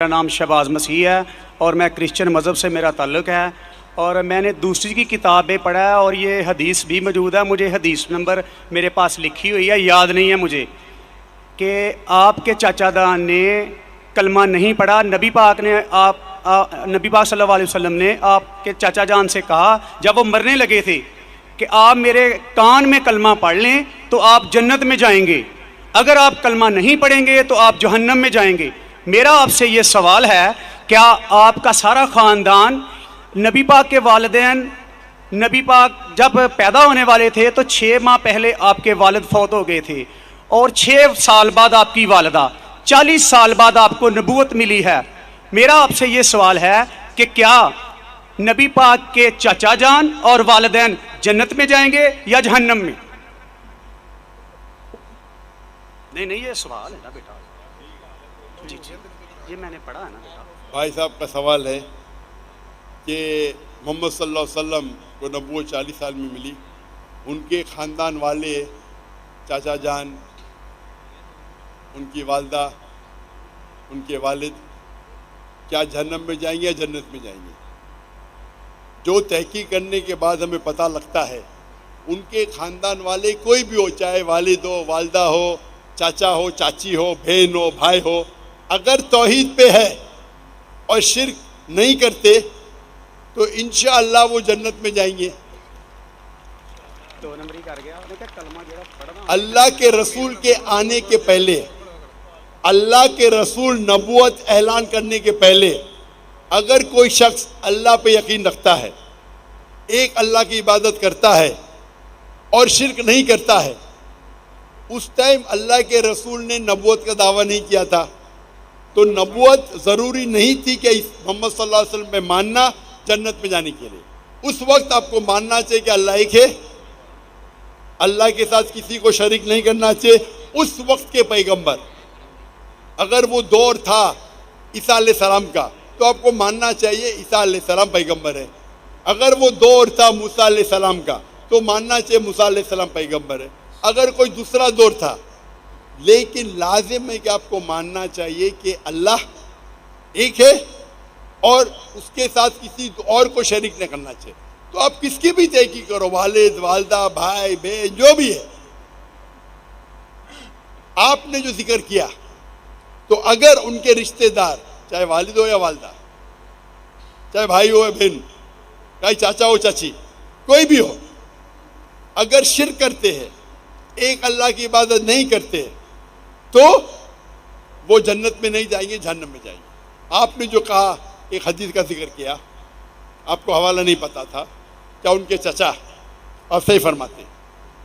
میرا نام شہباز مسیح ہے اور میں کرسچن مذہب سے میرا تعلق ہے، اور میں نے دوسری کی کتابیں پڑھا ہے اور یہ حدیث بھی موجود ہے. مجھے حدیث نمبر میرے پاس لکھی ہوئی ہے، یاد نہیں ہے مجھے، کہ آپ کے چاچا جان نے کلمہ نہیں پڑھا. نبی پاک صلی اللہ علیہ وسلم نے آپ کے چاچا جان سے کہا جب وہ مرنے لگے تھے کہ آپ میرے کان میں کلمہ پڑھ لیں تو آپ جنت میں جائیں گے، اگر آپ کلمہ نہیں پڑھیں گے تو آپ جہنم میں جائیں گے. میرا آپ سے یہ سوال ہے، کیا آپ کا سارا خاندان، نبی پاک کے والدین، نبی پاک جب پیدا ہونے والے تھے تو 6 ماہ پہلے آپ کے والد فوت ہو گئے تھے، اور 6 سال بعد آپ کی والدہ، 40 سال بعد آپ کو نبوت ملی ہے. میرا آپ سے یہ سوال ہے کہ کیا نبی پاک کے چاچا جان اور والدین جنت میں جائیں گے یا جہنم میں؟ نہیں یہ سوال ہے نا بیٹا. جی یہ میں نے پڑھا ہے نا بیٹا. بھائی صاحب کا سوال ہے کہ محمد صلی اللہ علیہ وسلم کو نبوت 40 سال میں ملی، ان کے خاندان والے، چاچا جان، ان کی والدہ، ان کے والد کیا جہنم میں جائیں گے یا جنت میں جائیں گے؟ جو تحقیق کرنے کے بعد ہمیں پتہ لگتا ہے، ان کے خاندان والے کوئی بھی ہو، چاہے والد ہو، والدہ ہو، چاچا ہو، چاچی ہو، بہن ہو، بھائی ہو، اگر توحید پہ ہے اور شرک نہیں کرتے تو انشاءاللہ وہ جنت میں جائیں گے. اللہ کے رسول کے آنے کے پہلے، اللہ کے رسول نبوت اعلان کرنے کے پہلے، اگر کوئی شخص اللہ پہ یقین رکھتا ہے، ایک اللہ کی عبادت کرتا ہے اور شرک نہیں کرتا ہے، اس ٹائم اللہ کے رسول نے نبوت کا دعویٰ نہیں کیا تھا، تو نبوت ضروری نہیں تھی کہ محمد صلی اللہ علیہ وسلم پہ ماننا جنت میں جانے کے لیے. اس وقت آپ کو ماننا چاہیے کہ اللہ ایک ہے، اللہ کے ساتھ کسی کو شریک نہیں کرنا چاہیے. اس وقت کے پیغمبر، اگر وہ دور تھا عیسیٰ علیہ السلام کا تو آپ کو ماننا چاہیے عیسیٰ علیہ السلام پیغمبر ہے. اگر وہ دور تھا موسیٰ علیہ السلام کا تو ماننا چاہیے موسیٰ علیہ السلام پیغمبر ہے. اگر کوئی دوسرا دور تھا، لیکن لازم ہے کہ آپ کو ماننا چاہیے کہ اللہ ایک ہے اور اس کے ساتھ کسی اور کو شریک نہیں کرنا چاہیے. تو آپ کس کی بھی تحقیق کرو، والد، والدہ، بھائی، بہن، جو بھی ہے، آپ نے جو ذکر کیا، تو اگر ان کے رشتہ دار، چاہے والد ہو یا والدہ، چاہے بھائی ہو یا بہن، چاہے چاچا ہو چاچی، کوئی بھی ہو، اگر شرک کرتے ہیں، ایک اللہ کی عبادت نہیں کرتے، تو وہ جنت میں نہیں جائیں گے، جہنم میں جائیں گے. آپ نے جو کہا، ایک حدیث کا ذکر کیا، آپ کو حوالہ نہیں پتا تھا، کیا ان کے چچا، آپ صحیح فرماتے ہیں،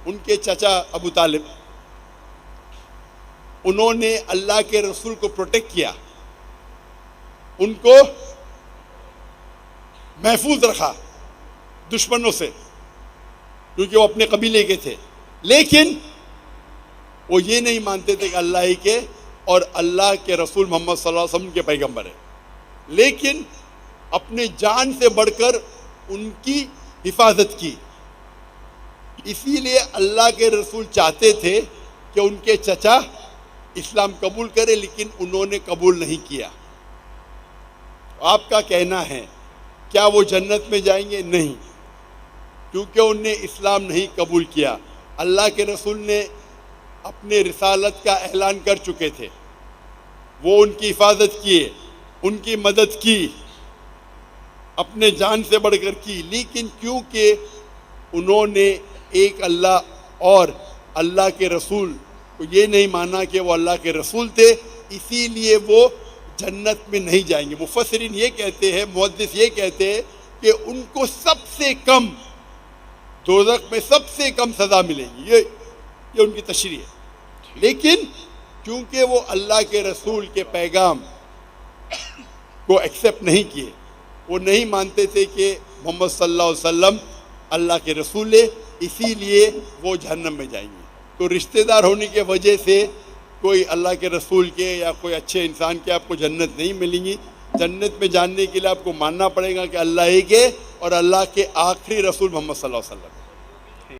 ان کے چچا ابو طالب، انہوں نے اللہ کے رسول کو پروٹیکٹ کیا، ان کو محفوظ رکھا دشمنوں سے، کیونکہ وہ اپنے قبیلے کے تھے. لیکن وہ یہ نہیں مانتے تھے کہ اللہ ہی کے اور اللہ کے رسول محمد صلی اللہ علیہ وسلم کے پیغمبر ہیں، لیکن اپنے جان سے بڑھ کر ان کی حفاظت کی. اسی لیے اللہ کے رسول چاہتے تھے کہ ان کے چچا اسلام قبول کرے، لیکن انہوں نے قبول نہیں کیا. آپ کا کہنا ہے کیا وہ جنت میں جائیں گے؟ نہیں، کیونکہ انہوں نے اسلام نہیں قبول کیا. اللہ کے رسول نے اپنے رسالت کا اعلان کر چکے تھے، وہ ان کی حفاظت کیے، ان کی مدد کی، اپنے جان سے بڑھ کر کی. لیکن کیونکہ انہوں نے ایک اللہ اور اللہ کے رسول کو یہ نہیں مانا کہ وہ اللہ کے رسول تھے، اسی لیے وہ جنت میں نہیں جائیں گے. مفسرین یہ کہتے ہیں، محدث یہ کہتے ہیں کہ ان کو سب سے کم دوزخ میں سب سے کم سزا ملے گی. یہ ان کی تشریح ہے. لیکن کیونکہ وہ اللہ کے رسول کے پیغام کو ایکسیپٹ نہیں کیے، وہ نہیں مانتے تھے کہ محمد صلی اللہ علیہ وسلم اللہ کے رسول ہے، اسی لیے وہ جہنم میں جائیں گے. تو رشتہ دار ہونے کی وجہ سے کوئی اللہ کے رسول کے یا کوئی اچھے انسان کے آپ کو جنت نہیں ملیں گی. جنت میں جاننے کے لیے آپ کو ماننا پڑے گا کہ اللہ ایک ہے اور اللہ کے آخری رسول محمد صلی اللہ علیہ وسلم.